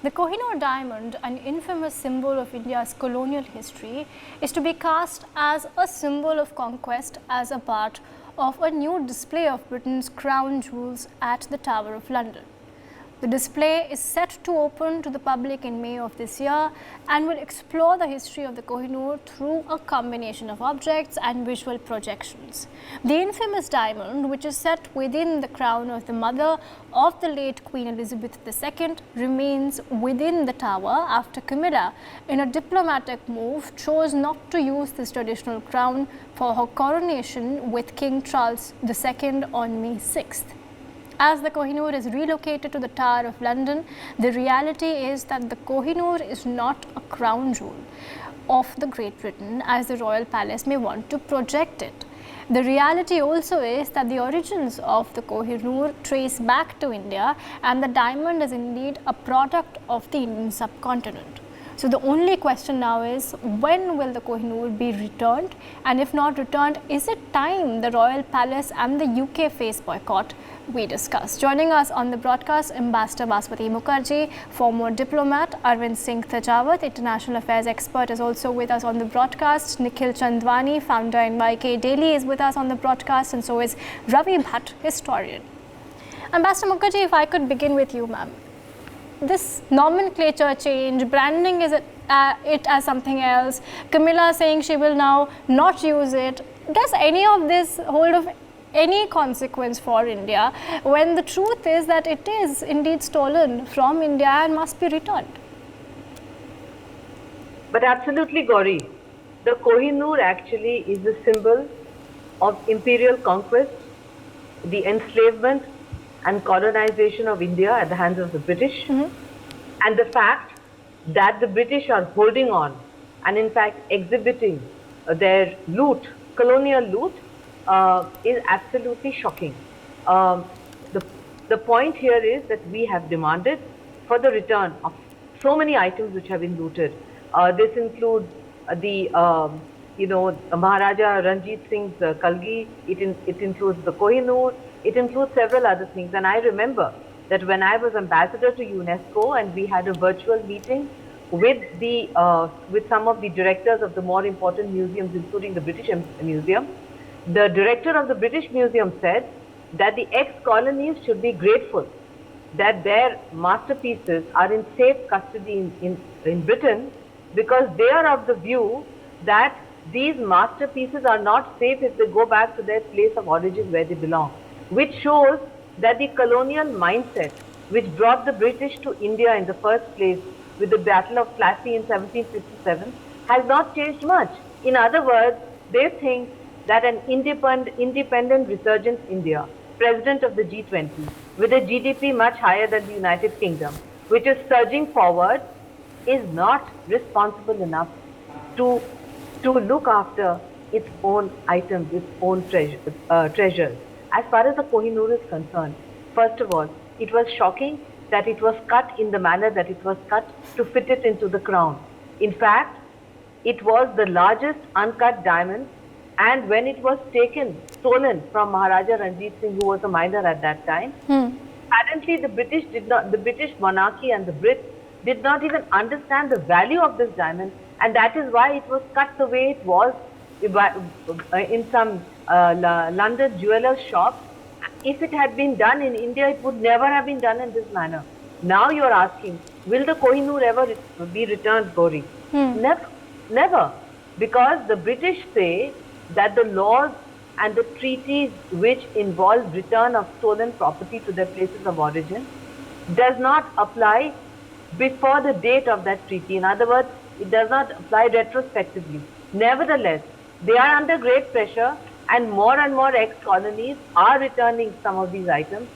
The Kohinoor diamond, an infamous symbol of India's colonial history, is to be cast as a symbol of conquest as a part of a new display of Britain's crown jewels at the Tower of London. The display is set to open to the public in May of this year and will explore the history of the Kohinoor through a combination of objects and visual projections. The infamous diamond, which is set within the crown of the mother of the late Queen Elizabeth II, remains within the tower after Camilla, in a diplomatic move, chose not to use this traditional crown for her coronation with King Charles II on May 6th. As the Kohinoor is relocated to the Tower of London, the reality is that the Kohinoor is not a crown jewel of the Great Britain as the Royal Palace may want to project it. The reality also is that the origins of the Kohinoor trace back to India, and the diamond is indeed a product of the Indian subcontinent. So the only question now is, when will the Kohinoor be returned, and if not returned, is it time the Royal Palace and the UK face boycott? We discuss. Joining us on the broadcast, Ambassador Baswati Mukherjee, former diplomat, Arvind Singh Thajawat, international affairs expert, is also with us on the broadcast. Nikhil Chandwani, founder NYK Daily, is with us on the broadcast, and so is Ravi Bhatt, historian. Ambassador Mukherjee, if I could begin with you, ma'am. This nomenclature change, branding it as something else, Camilla saying she will now not use it, does any of this hold of any consequence for India when the truth is that it is indeed stolen from India and must be returned? But absolutely, Gauri, the Kohinoor actually is a symbol of imperial conquest, the enslavement and colonization of India at the hands of the British, and the fact that the British are holding on and in fact exhibiting their loot, colonial loot, is absolutely shocking. The point here is that we have demanded for the return of so many items which have been looted. This includes the Maharaja Ranjit Singh's Kalgi. It includes the Kohinoor. It includes several other things. And I remember that when I was ambassador to UNESCO and we had a virtual meeting with some of the directors of the more important museums, including the British Museum, the director of the British Museum said that the ex-colonies should be grateful that their masterpieces are in safe custody in Britain, because they are of the view that these masterpieces are not safe if they go back to their place of origin where they belong, which shows that the colonial mindset which brought the British to India in the first place with the Battle of Plassey in 1757 has not changed much. In other words, they think that an independent resurgent India, president of the G20, with a GDP much higher than the United Kingdom, which is surging forward, is not responsible enough to look after its own items, its own treasures. As far as the Kohinoor is concerned, first of all, it was shocking that it was cut in the manner that it was cut to fit it into the crown. In fact, it was the largest uncut diamond, and when it was stolen from Maharaja Ranjit Singh, who was a minor at that time, apparently the British monarchy and the Brits did not even understand the value of this diamond, and that is why it was cut the way it was in some London jeweler's shop. If it had been done in India, it would never have been done in this manner. Now you are asking, will the Kohinoor ever be returned, Gauri? Never. Because the British say that the laws and the treaties which involve return of stolen property to their places of origin does not apply before the date of that treaty. In other words, it does not apply retrospectively. Nevertheless, they are under great pressure, and more ex-colonies are returning some of these items.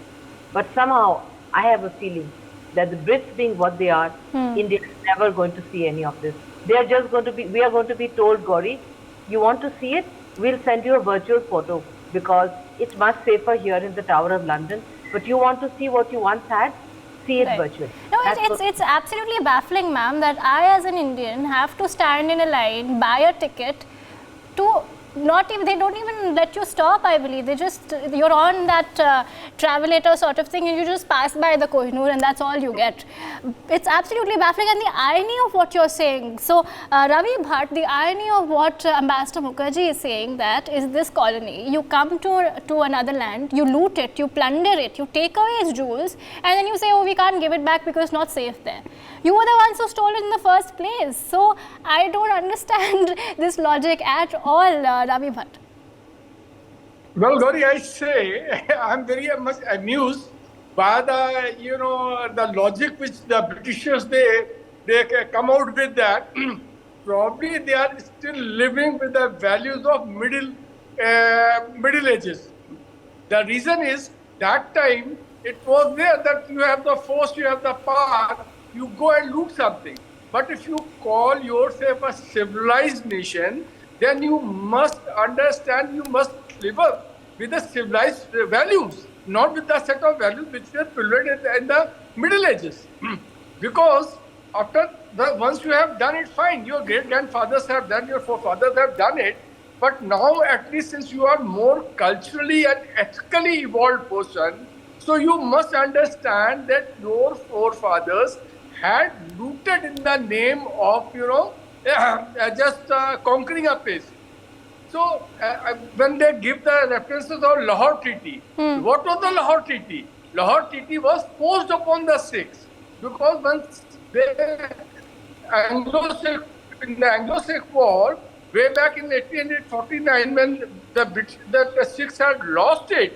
But somehow, I have a feeling that the Brits being what they are, India is never going to see any of this. We are going to be told, Gauri, you want to see it? We'll send you a virtual photo because it's much safer here in the Tower of London. But you want to see what you once had? See it virtually. No, it's absolutely baffling, ma'am, that I as an Indian have to stand in a line, buy a ticket to not even, they don't even let you stop, I believe. They just, you're on that travelator sort of thing and you just pass by the Kohinoor and that's all you get. It's absolutely baffling, and the irony of what you're saying. So Ravi Bhatt, the irony of what Ambassador Mukherjee is saying, that is this colony, you come to another land, you loot it, you plunder it, you take away its jewels, and then you say, oh, we can't give it back because it's not safe there. You were the ones who stole it in the first place. So I don't understand this logic at all, Ravi Bhatt. Well, Gauri, I say I'm very much amused by the the logic which the Britishers they come out with, that probably they are still living with the values of middle ages. The reason is that time it was there that you have the force, you have the power, you go and loot something. But if you call yourself a civilized nation, then you must understand, you must live up with the civilized values, not with the set of values which were prevalent in the Middle Ages. Because after once you have done it, fine, your great-grandfathers have done, your forefathers have done it, but now at least since you are more culturally and ethically evolved person, so you must understand that your forefathers had looted in the name of, just conquering a place. So when they give the references of Lahore Treaty, what was the Lahore Treaty? Lahore Treaty was forced upon the Sikhs, because once in the Anglo-Sikh War, way back in 1849, when the Sikhs had lost it,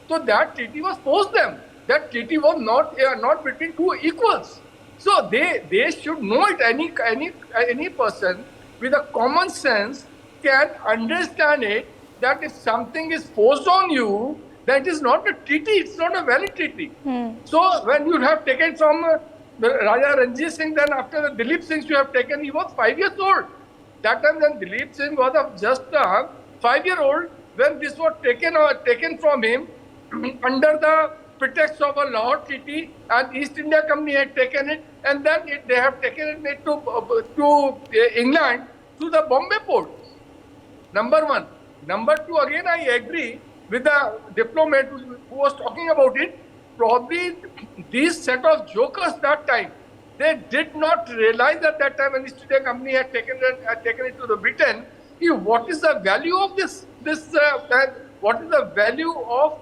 so that treaty was forced them. That treaty was not between two equals. So they should know it. Any person with a common sense can understand it, that if something is forced on you, that is not a treaty, it's not a valid treaty. So when you have taken from Raja Ranjit Singh, then after the Dilip Singh you have taken, he was 5 years old. That time when Dilip Singh was just a 5-year-old, when this was taken from him under the pretext of a Lahore Treaty, and East India Company had taken it, and then they have taken it to England through the Bombay port. Number one. Number two, again I agree with the diplomat who was talking about it. Probably these set of jokers that time, they did not realize at that time when East India Company had taken it to the Britain, what is the value of this what is the value of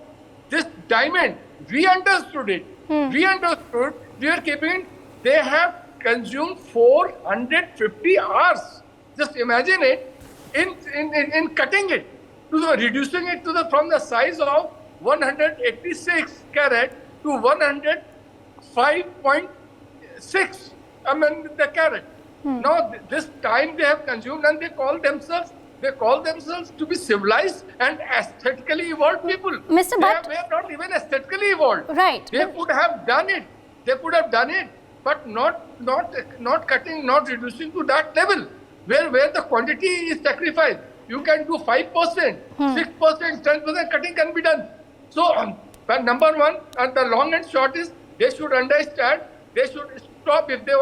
this diamond? We understood it. We understood. We are keeping. They have consumed 450 hours. Just imagine it in cutting it, reducing it from the size of 186 carat to 105.6. The carat. Now this time they have consumed, and they call themselves to be civilized and aesthetically evolved people. Mr. Bhatt, they are not even aesthetically evolved. Right. They could have done it. But not cutting, not reducing to that level where the quantity is sacrificed. You can do 5%, 6%, 10% cutting can be done. So, but number one, and the long and short is, they should understand. They should stop if they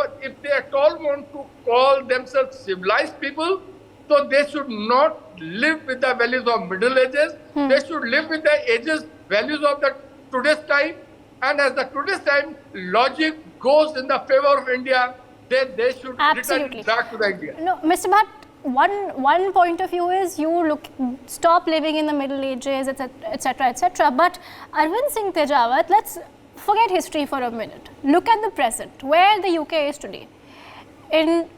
at all want to call themselves civilized people. So they should not live with the values of Middle Ages. They should live with the values of the today's time. And as the today's time logic goes in the favor of India, they should return back to the India. No, Mr. Bhatt, one point of view is stop living in the Middle Ages, etc., etc. But Arvind Singh Tejawat, let's forget history for a minute. Look at the present, where the UK is today. In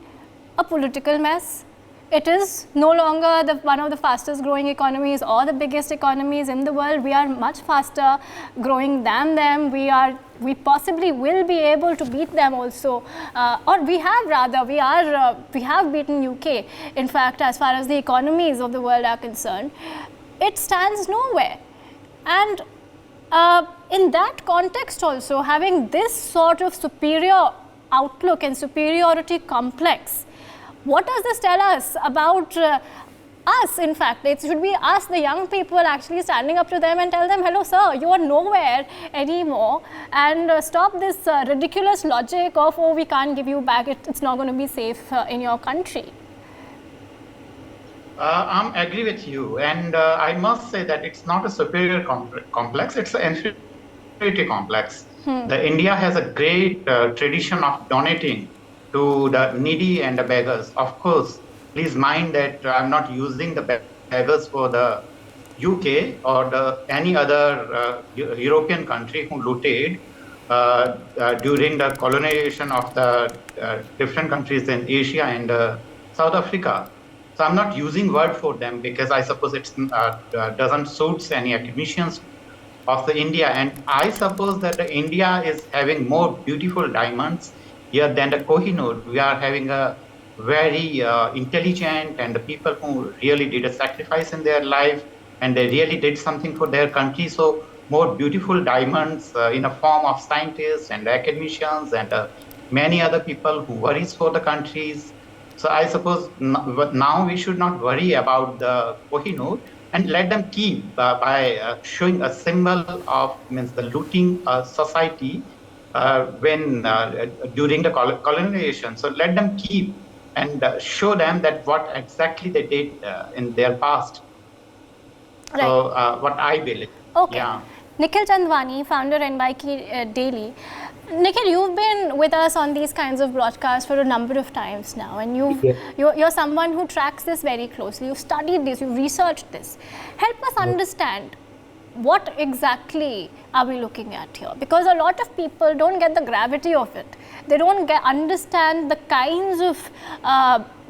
a political mess. It is no longer one of the fastest growing economies or the biggest economies in the world. We are much faster growing than them. We possibly will be able to beat them also, or we have beaten UK. In fact, as far as the economies of the world are concerned, it stands nowhere. And in that context also, having this sort of superior outlook and superiority complex, what does this tell us about us? In fact, it should be us, the young people, actually standing up to them and tell them, hello sir, you are nowhere anymore, and stop this ridiculous logic of, oh, we can't give you back, it's not going to be safe in your country. I'm agree with you, and I must say that it's not a superior complex; it's an inferiority complex. The India has a great tradition of donating to the needy and the beggars. Of course, please mind that I'm not using the beggars for the UK or the any other European country who looted during the colonization of the different countries in Asia and South Africa. So I'm not using word for them because I suppose it doesn't suits any academicians of the India. And I suppose that the India is having more beautiful diamonds here than the Kohinoor. We are having a very intelligent and the people who really did a sacrifice in their life and they really did something for their country. So more beautiful diamonds in a form of scientists and academicians and many other people who worries for the countries. So I suppose now we should not worry about the Kohinoor and let them keep by showing a symbol of means the looting society when during the colonization. So let them keep and show them that what exactly they did in their past. Right. So what I believe. Okay. Yeah. Nikhil Chandwani, founder NYK Daily. Nikhil, you've been with us on these kinds of broadcasts for a number of times now, and you're someone who tracks this very closely. You've studied this, you've researched this. Help us understand what exactly are we looking at here? Because a lot of people don't get the gravity of it. They don't understand the kinds of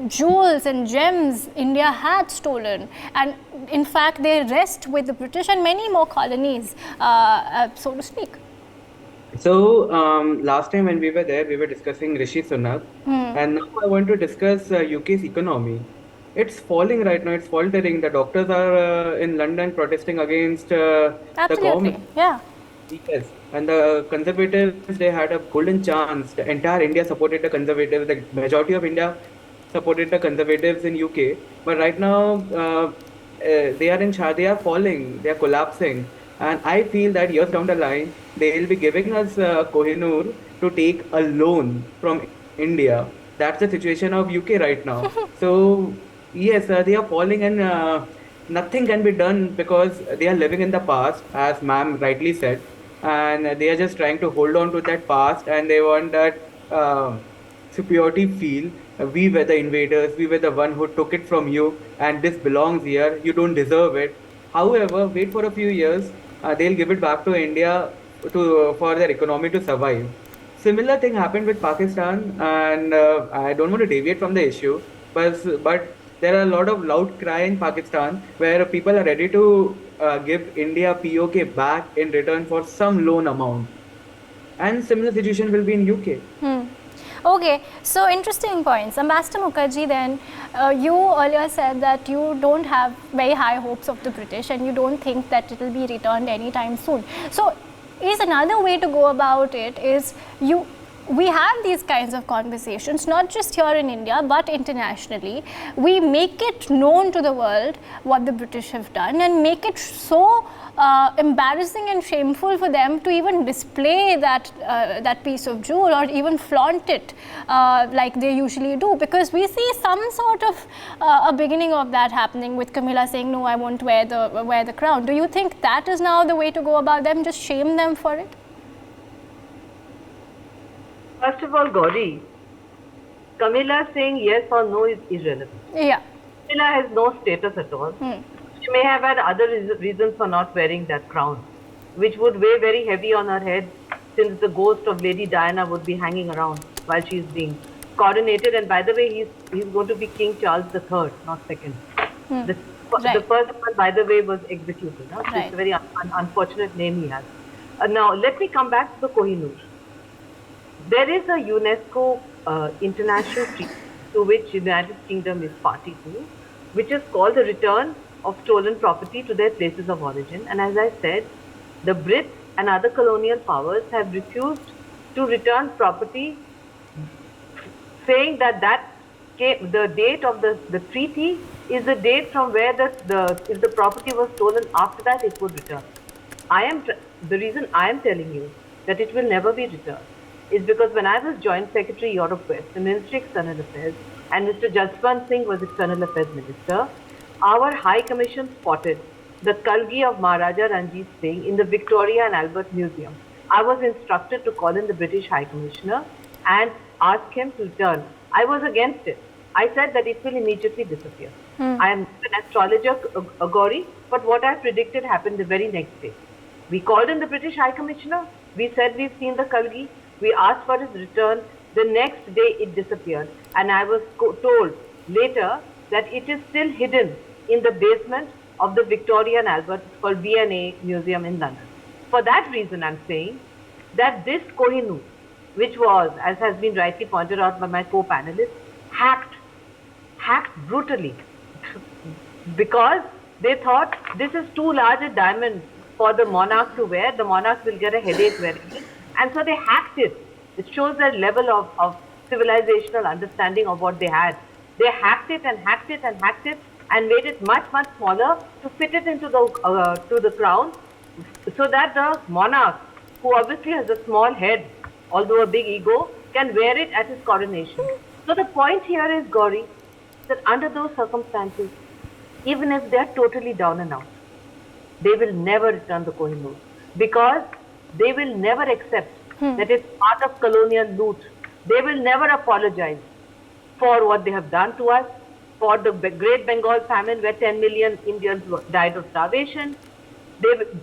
jewels and gems India had stolen, and in fact they rest with the British and many more colonies, so to speak. So last time when we were there, we were discussing Rishi Sunak, and now I want to discuss UK's economy. It's falling right now. It's faltering. The doctors are in London protesting against the government. Yeah. Yes, and the Conservatives, they had a golden chance. The entire India supported the Conservatives. The majority of India supported the Conservatives in UK. But right now, they are in charge. They are falling. They are collapsing. And I feel that years down the line, they will be giving us Kohinoor to take a loan from India. That's the situation of UK right now. So yes, they are falling, and nothing can be done because they are living in the past, as ma'am rightly said, and they are just trying to hold on to that past, and they want that superiority feel. We were the invaders, we were the one who took it from you, and this belongs here. You don't deserve it. However, wait for a few years, they'll give it back to India for their economy to survive. Similar thing happened with Pakistan, and I don't want to deviate from the issue, but there are a lot of loud cry in Pakistan where people are ready to give India POK back in return for some loan amount. And similar situation will be in UK. Okay, so interesting points. Ambassador Mukherjee, then, you earlier said that you don't have very high hopes of the British and you don't think that it will be returned anytime soon. So, is another way to go about it is we have these kinds of conversations, not just here in India, but internationally. We make it known to the world what the British have done and make it so embarrassing and shameful for them to even display that piece of jewel or even flaunt it like they usually do, because we see some sort of a beginning of that happening with Camilla saying, no, I won't wear the crown. Do you think that is now the way to go about them, just shame them for it? First of all, Gauri, Camilla saying yes or no is irrelevant. Yeah. Camilla has no status at all. She may have had other reasons for not wearing that crown, which would weigh very heavy on her head, since the ghost of Lady Diana would be hanging around while she is being coronated. And by the way, he's going to be King Charles III, not second. The first one, by the way, was executed. Huh? Right. It's a very unfortunate name he has. Now, let me come back to the Kohinoor. There is a UNESCO international treaty to which United Kingdom is party to, which is called the Return of Stolen Property to their places of origin. And as I said, the Brits and other colonial powers have refused to return property, saying that the date of the treaty is the date from where if the property was stolen, after that it would return. The reason I am telling you that it will never be returned is because when I was Joint Secretary Europe West, the Ministry of External Affairs, and Mr. Jaswant Singh was External Affairs Minister, our High Commission spotted the Kalgi of Maharaja Ranjit Singh in the Victoria and Albert Museum. I was instructed to call in the British High Commissioner and ask him to return. I was against it. I said that it will immediately disappear. I am an astrologer, Gauri, but what I predicted happened the very next day. We called in the British High Commissioner. We said we've seen the Kalgi. We asked for his return. The next day it disappeared. And I was told later that it is still hidden in the basement of the Victoria and Albert, it's called V&A Museum in London. For that reason, I'm saying that this Kohinoor, which was, as has been rightly pointed out by my co-panelists, hacked brutally because they thought this is too large a diamond for the monarch to wear. The monarch will get a headache wearing it. And so they hacked it. It shows their level of civilizational understanding of what they had. They hacked it and hacked it and hacked it and made it much, much smaller to fit it into the crown so that the monarch, who obviously has a small head, although a big ego, can wear it at his coronation. So the point here is, Gauri, that under those circumstances, even if they are totally down and out, they will never return the Kohinoor because they will never accept that it's part of colonial loot. They will never apologize for what they have done to us, for the Great Bengal famine where 10 million Indians died of starvation,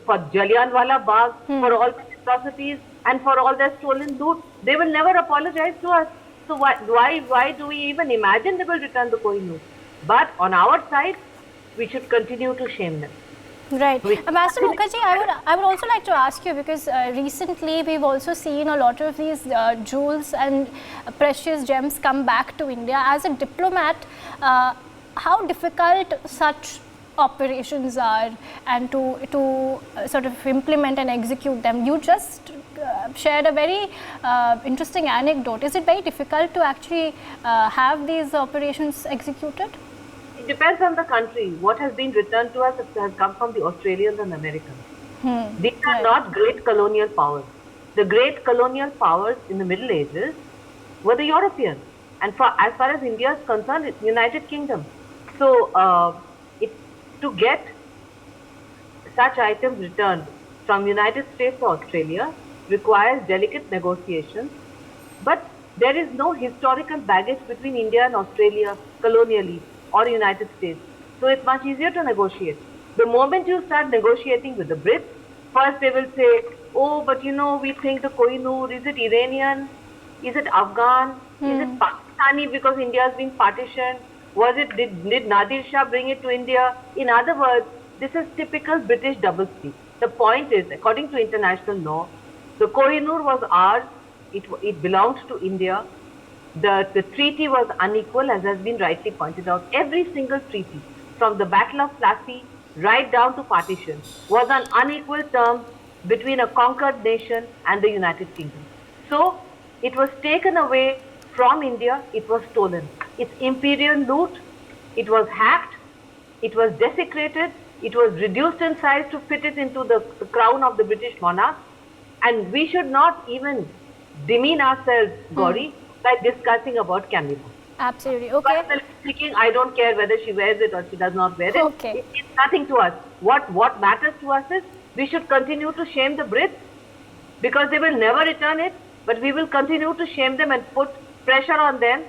for Jallianwala Bagh, for all the atrocities and for all their stolen loot. They will never apologize to us. So why do we even imagine they will return the Kohinoor? But on our side, we should continue to shame them. Right. Ambassador Mukherjee, I would also like to ask you, because recently we've also seen a lot of these jewels and precious gems come back to India. As a diplomat, how difficult such operations are and to sort of implement and execute them? You just shared a very interesting anecdote. Is it very difficult to actually have these operations executed? It depends on the country. What has been returned to us has come from the Australians and Americans. These are not great colonial powers. The great colonial powers in the Middle Ages were the Europeans. And as far as India is concerned, it's United Kingdom. So to get such items returned from United States or Australia requires delicate negotiations. But there is no historical baggage between India and Australia colonially or United States. So it's much easier to negotiate. The moment you start negotiating with the Brits, first they will say, oh, but you know, we think the Kohinoor, is it Iranian? Is it Afghan? Is it Pakistani because India has been partitioned? Did Nadir Shah bring it to India? In other words, this is typical British doublespeak. The point is, according to international law, the Kohinoor was ours. It belonged to India. The treaty was unequal, as has been rightly pointed out. Every single treaty, from the Battle of Plassey right down to partition, was on unequal terms between a conquered nation and the United Kingdom. So, it was taken away from India, it was stolen. It's imperial loot, it was hacked, it was desecrated, it was reduced in size to fit it into the crown of the British monarch. And we should not even demean ourselves, Gauri, by discussing about Camilla. Absolutely. Okay. Personally speaking, I don't care whether she wears it or she does not wear it. Okay. It's nothing to us. What matters to us is we should continue to shame the Brits because they will never return it, but we will continue to shame them and put pressure on them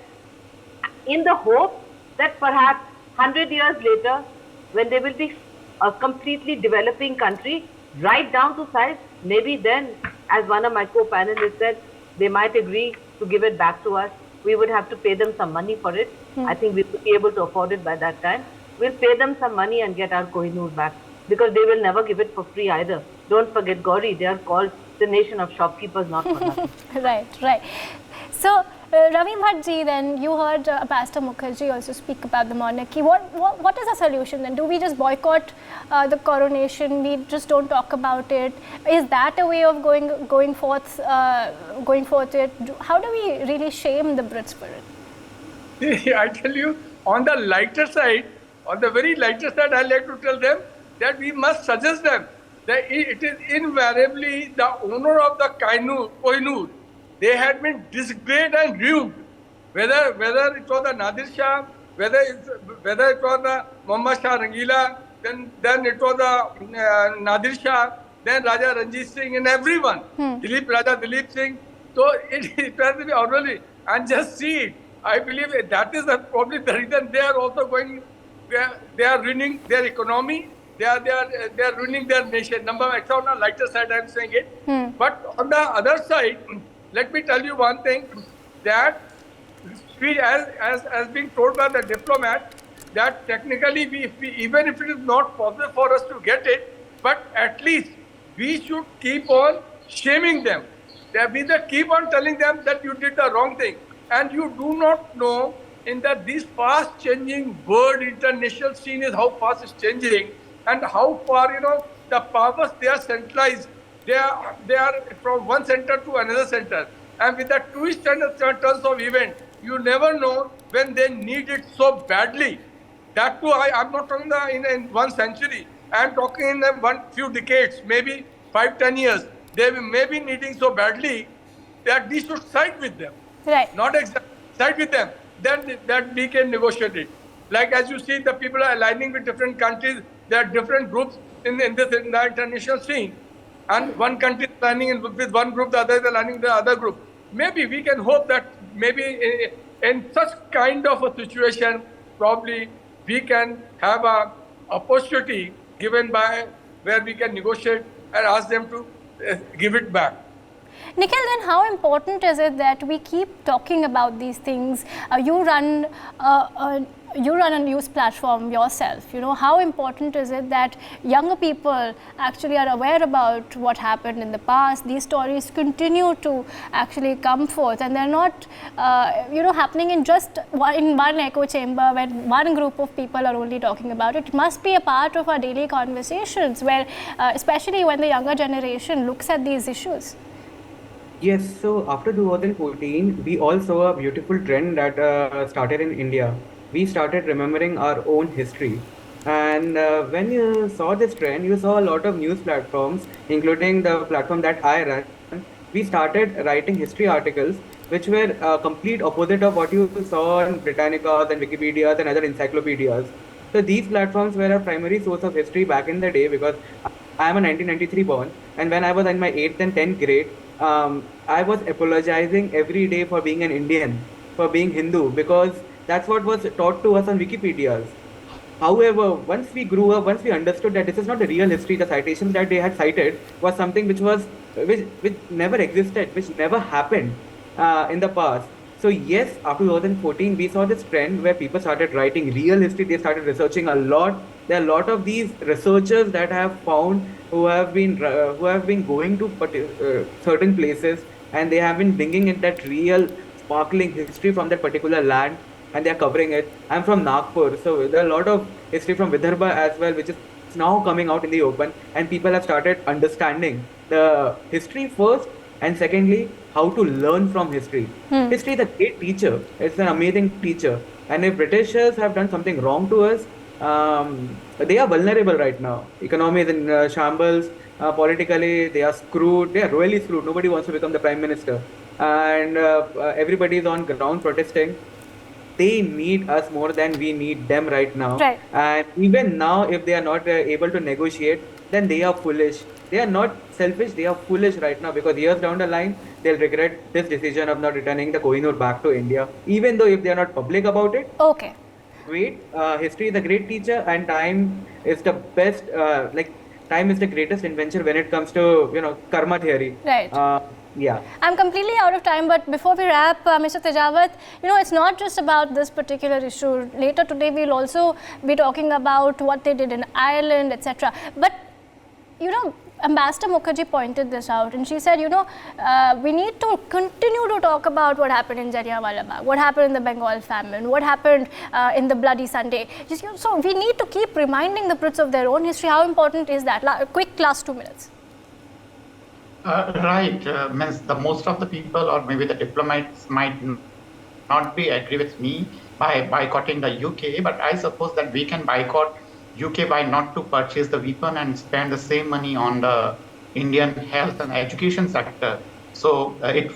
in the hope that perhaps 100 years later, when they will be a completely developing country, right down to size, maybe then, as one of my co-panelists said, they might agree to give it back to us. We would have to pay them some money for it. I think we will be able to afford it by that time. We'll pay them some money and get our Kohinoor back because they will never give it for free either. Don't forget, Gauri, they are called the nation of shopkeepers, not for nothing. Right. So, Ravi Bhattji, then you heard Ambassador Mukherjee also speak about the monarchy. What is the solution then? Do we just boycott the coronation? We just don't talk about it. Is that a way of going forth it? How do we really shame the Brits for it? I tell you, on the lighter side, on the very lighter side, I like to tell them that we must suggest them that it is invariably the owner of the Kohinoor. They had been disgraced and ruined. Whether it was the Nadir Shah whether it was the Muhammad Shah Rangila, then it was the Nadir Shah, then Raja Ranjit Singh, and everyone, Raja Dilip Singh. So it has to be orderly and just see it. I believe that is probably the reason they are also going. They are ruining their economy. They are ruining their nation. Number it's on the lighter side, I am saying it. But on the other side, let me tell you one thing, that as being told by the diplomat, that technically even if it is not possible for us to get it, but at least we should keep on shaming them. We just keep on telling them that you did the wrong thing, and you do not know in that this fast changing world, international scene is how fast it's changing, and how far the powers they are centralized. They are from one center to another center, and with the twists and turns of event, you never know when they need it so badly. That too, I'm not talking in 1 century. I'm talking in few decades, maybe 5-10 years. They may be needing so badly that we should side with them. Right. Not exactly side with them. Then that we can negotiate it. Like as you see, the people are aligning with different countries. There are different groups in the international scene, and one country is aligning with one group, the other is aligning with the other group. Maybe we can hope that maybe in such kind of a situation, probably we can have a opportunity given by where we can negotiate and ask them to give it back. Nikhil, then how important is it that we keep talking about these things? You run a news platform yourself. How important is it that younger people actually are aware about what happened in the past? These stories continue to actually come forth, and they're not, happening in just one echo chamber where one group of people are only talking about it. It must be a part of our daily conversations, where, especially when the younger generation looks at these issues. Yes, so after 2014, we all saw a beautiful trend that started in India. We started remembering our own history. And when you saw this trend, you saw a lot of news platforms, including the platform that I run. We started writing history articles, which were complete opposite of what you saw in Britannicas and Wikipedias and other encyclopedias. So these platforms were a primary source of history back in the day, because I am a 1993 born, and when I was in my 8th and 10th grade, I was apologizing every day for being an Indian, for being Hindu, because that's what was taught to us on Wikipedias. However, once we grew up, once we understood that this is not a real history, the citations that they had cited was something which never existed, which never happened in the past. So yes, after 2014, we saw this trend where people started writing real history. They started researching a lot. There are a lot of these researchers that have found who have been going to certain places, and they have been bringing in that real sparkling history from that particular land, and they are covering it. I'm from Nagpur, so there are a lot of history from Vidarbha as well, which is now coming out in the open, and people have started understanding the history first, and secondly, how to learn from history. History is a great teacher. It's an amazing teacher. And if Britishers have done something wrong to us, they are vulnerable right now. Economy is in shambles. Politically, they are screwed. They are royally screwed. Nobody wants to become the prime minister. And everybody is on ground protesting. They need us more than we need them right now. Right. And even now, if they are not able to negotiate, then they are foolish. They are not selfish, they are foolish right now, because years down the line, they'll regret this decision of not returning the Kohinoor back to India, even though if they are not public about it. Okay. Wait, history is a great teacher, and time is the best, time is the greatest invention when it comes to, karma theory. Right. Yeah. I'm completely out of time, but before we wrap, Mr. Tejawat, it's not just about this particular issue. Later today, we'll also be talking about what they did in Ireland, etc. But, Ambassador Mukherjee pointed this out, and she said, we need to continue to talk about what happened in Jallianwala Bagh, what happened in the Bengal famine, what happened in the Bloody Sunday. So we need to keep reminding the Brits of their own history. How important is that? Quick last 2 minutes. Right. Means the most of the people, or maybe the diplomats, might not be agree with me by boycotting the UK, but I suppose that we can boycott UK by not to purchase the weapon and spend the same money on the Indian health and education sector. So it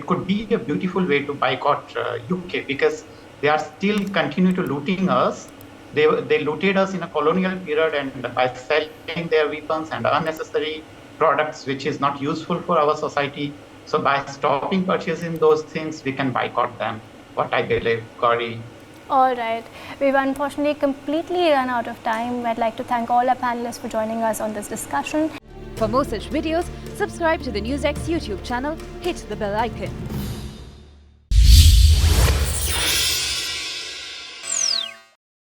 could be a beautiful way to boycott UK, because they are still continue to looting us. They looted us in a colonial period and by selling their weapons and unnecessary products, which is not useful for our society. So by stopping purchasing those things, we can boycott them, what I believe, Gauri. All right. We've unfortunately completely run out of time. I'd like to thank all our panelists for joining us on this discussion. For more such videos, subscribe to the NewsX YouTube channel, hit the bell icon.